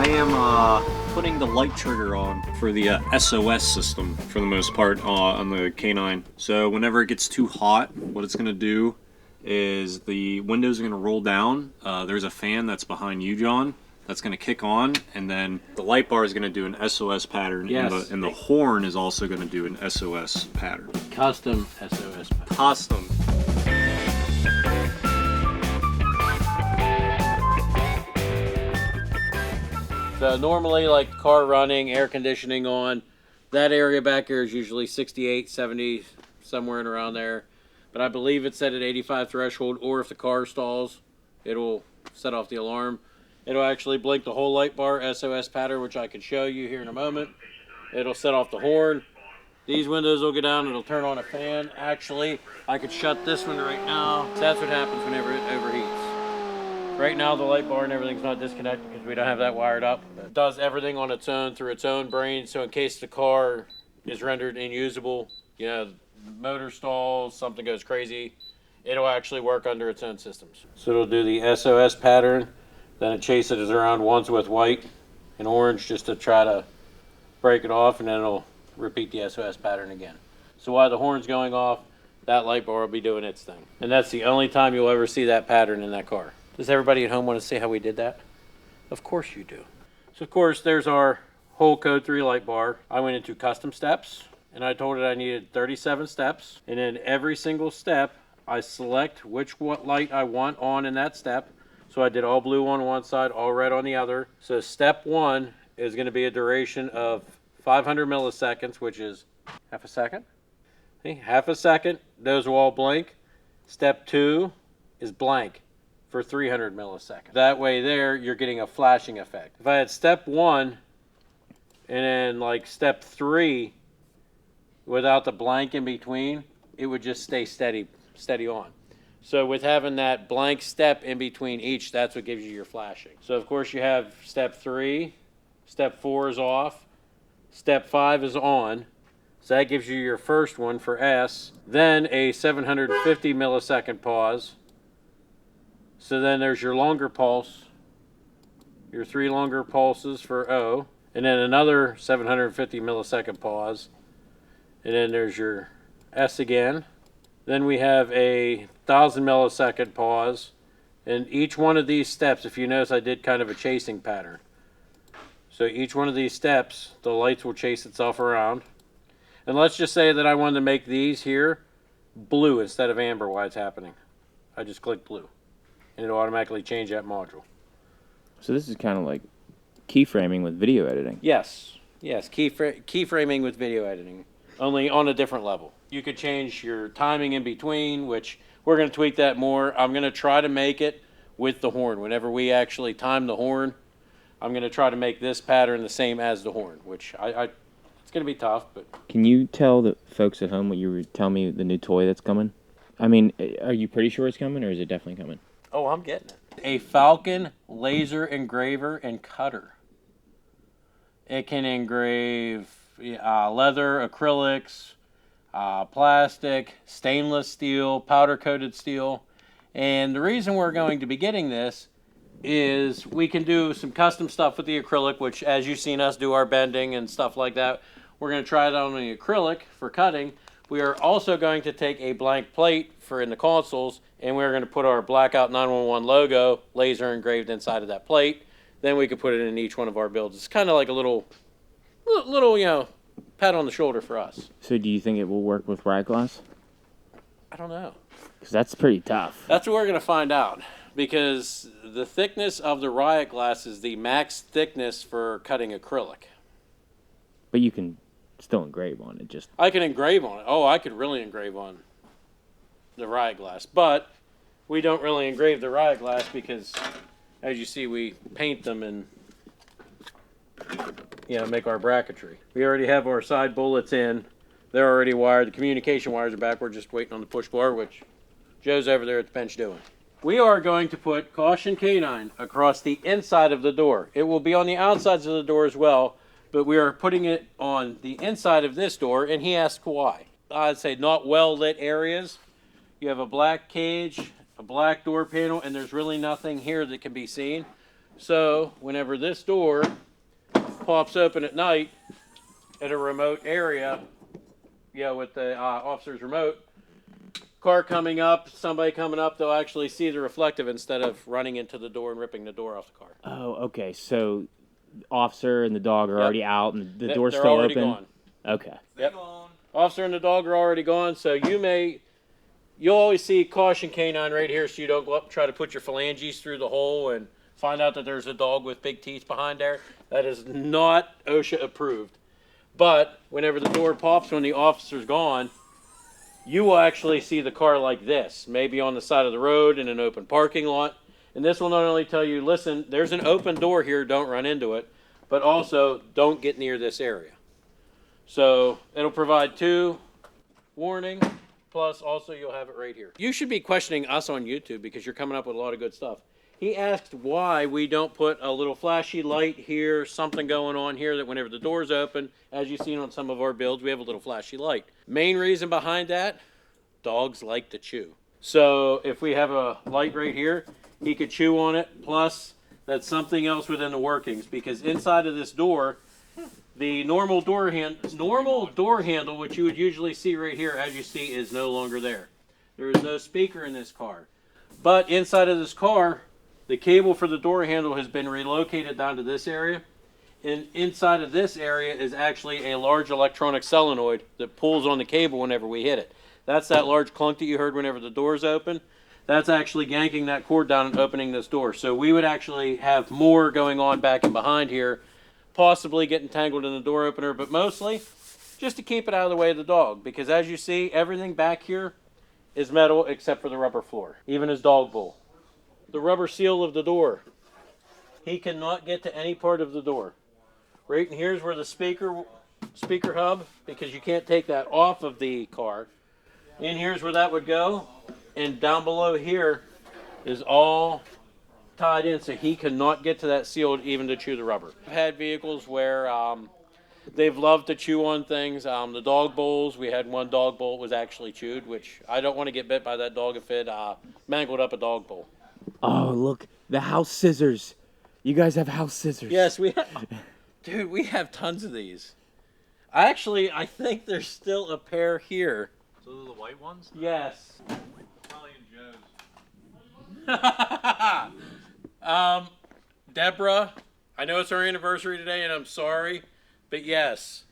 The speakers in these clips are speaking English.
I am putting the light trigger on for the SOS system for the most part on the K9. So whenever it gets too hot, what it's going to do is the windows are going to roll down. There's a fan that's behind you, John, that's going to kick on, and then the light bar is going to do an SOS pattern, yes. and the horn is also going to do an SOS pattern. Custom SOS pattern. Custom. So normally, like car running, air conditioning on, that area back here is usually 68, 70, somewhere in around there. But I believe it's set at 85 threshold, or if the car stalls, it'll set off the alarm. It'll actually blink the whole light bar SOS pattern, which I can show you here in a moment. It'll set off the horn. These windows will go down, it'll turn on a fan. Actually, I could shut this one right now. So that's what happens whenever it overheats. Right now the light bar and everything's not disconnected because we don't have that wired up. It does everything on its own through its own brain, so in case the car is rendered unusable, you know, the motor stalls, something goes crazy, it'll actually work under its own systems. So it'll do the SOS pattern, then it chases it around once with white and orange just to try to break it off, and then it'll repeat the SOS pattern again. So while the horn's going off, that light bar will be doing its thing. And that's the only time you'll ever see that pattern in that car. Does everybody at home want to see how we did that? Of course you do. So of course there's our whole Code 3 light bar. I went into custom steps and I told it I needed 37 steps. And in every single step, I select what light I want on in that step. So I did all blue on one side, all red on the other. So step 1 is going to be a duration of 500 milliseconds, which is half a second. See, half a second, those will all blink. Step 2 is blank for 300 milliseconds. That way there, you're getting a flashing effect. If I had step 1 and then like step 3 without the blank in between, it would just stay steady on. So with having that blank step in between each, that's what gives you your flashing. So of course you have step 3, step 4 is off, step 5 is on. So that gives you your first one for S. Then a 750 millisecond pause. So then there's your longer pulse, your 3 longer pulses for O, and then another 750 millisecond pause, and then there's your S again. Then we have a 1000 millisecond pause, and each one of these steps, if you notice, I did kind of a chasing pattern. So each one of these steps, the lights will chase itself around. And let's just say that I wanted to make these here blue instead of amber while it's happening. I just click blue, and it'll automatically change that module. So this is kind of like keyframing with video editing. Yes, keyframing with video editing, only on a different level. You could change your timing in between, which we're going to tweak that more. I'm going to try to make it with the horn. Whenever we actually time the horn, I'm going to try to make this pattern the same as the horn, which it's going to be tough. But can you tell the folks at home what you were telling me, the new toy that's coming? I mean, are you pretty sure it's coming, or is it definitely coming? Oh, I'm getting it. A Falcon laser engraver and cutter. It can engrave leather, acrylics, plastic, stainless steel, powder-coated steel. And the reason we're going to be getting this is we can do some custom stuff with the acrylic, which as you've seen us do our bending and stuff like that, we're going to try it on the acrylic for cutting. We are also going to take a blank plate for in the consoles, and we're going to put our Blackout 911 logo laser engraved inside of that plate. Then we could put it in each one of our builds. It's kind of like a little, you know, pat on the shoulder for us. So do you think it will work with riot glass? I don't know. Because that's pretty tough. That's what we're going to find out. Because the thickness of the riot glass is the max thickness for cutting acrylic. But you can still engrave on it. Just I can engrave on it. Oh, I could really engrave on the riot glass. But we don't really engrave the riot glass because, as you see, we paint them and make our bracketry. We already have our side bullets in. They're already wired. The communication wires are back. We're just waiting on the push bar, which Joe's over there at the bench doing. We are going to put Caution K9 across the inside of the door. It will be on the outsides of the door as well, but we are putting it on the inside of this door, and he asked why. I'd say not well-lit areas. You have a black cage, a black door panel, and there's really nothing here that can be seen. So whenever this door pops open at night at a remote area, with the officer's remote, car coming up, somebody coming up, they'll actually see the reflective instead of running into the door and ripping the door off the car. Oh, okay. So, officer and the dog are already out, and the door's They're still already open. gone. Okay. Yep. Officer and the dog are already gone, so you'll always see caution canine right here, so you don't go up and try to put your phalanges through the hole and find out that there's a dog with big teeth behind there. That is not OSHA approved. But whenever the door pops when the officer's gone, you will actually see the car like this, maybe on the side of the road in an open parking lot. And this will not only tell you, listen, there's an open door here, don't run into it, but also don't get near this area. So it'll provide 2 warning, plus also you'll have it right here. You should be questioning us on YouTube because you're coming up with a lot of good stuff. He asked why we don't put a little flashy light here, something going on here that whenever the door's open, as you've seen on some of our builds, we have a little flashy light. Main reason behind that, dogs like to chew. So if we have a light right here, he could chew on it, plus that's something else within the workings, because inside of this door, the normal door handle, which you would usually see right here, as you see, is no longer there. There is no speaker in this car. But inside of this car, the cable for the door handle has been relocated down to this area. And inside of this area is actually a large electronic solenoid that pulls on the cable whenever we hit it. That's that large clunk that you heard whenever the door's open. That's actually yanking that cord down and opening this door. So we would actually have more going on back and behind here, possibly getting tangled in the door opener, but mostly just to keep it out of the way of the dog. Because as you see, everything back here is metal except for the rubber floor, even his dog bowl. The rubber seal of the door. He cannot get to any part of the door. Right in here's where the speaker hub, because you can't take that off of the car. In here's where that would go. And down below here is all tied in, so he cannot get to that seal even to chew the rubber. I've had vehicles where they've loved to chew on things. The dog bowls, we had one dog bowl was actually chewed, which I don't want to get bit by that dog if it mangled up a dog bowl. Oh, look, the house scissors. You guys have house scissors. Yes, we have. Dude, we have tons of these. I think there's still a pair here. So those are the white ones? Yes. Italian Joe's. Deborah, I know it's our anniversary today, and I'm sorry, but yes,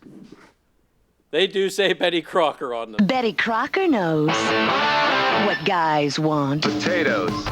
they do say Betty Crocker on them. Betty Crocker knows what guys want. Potatoes.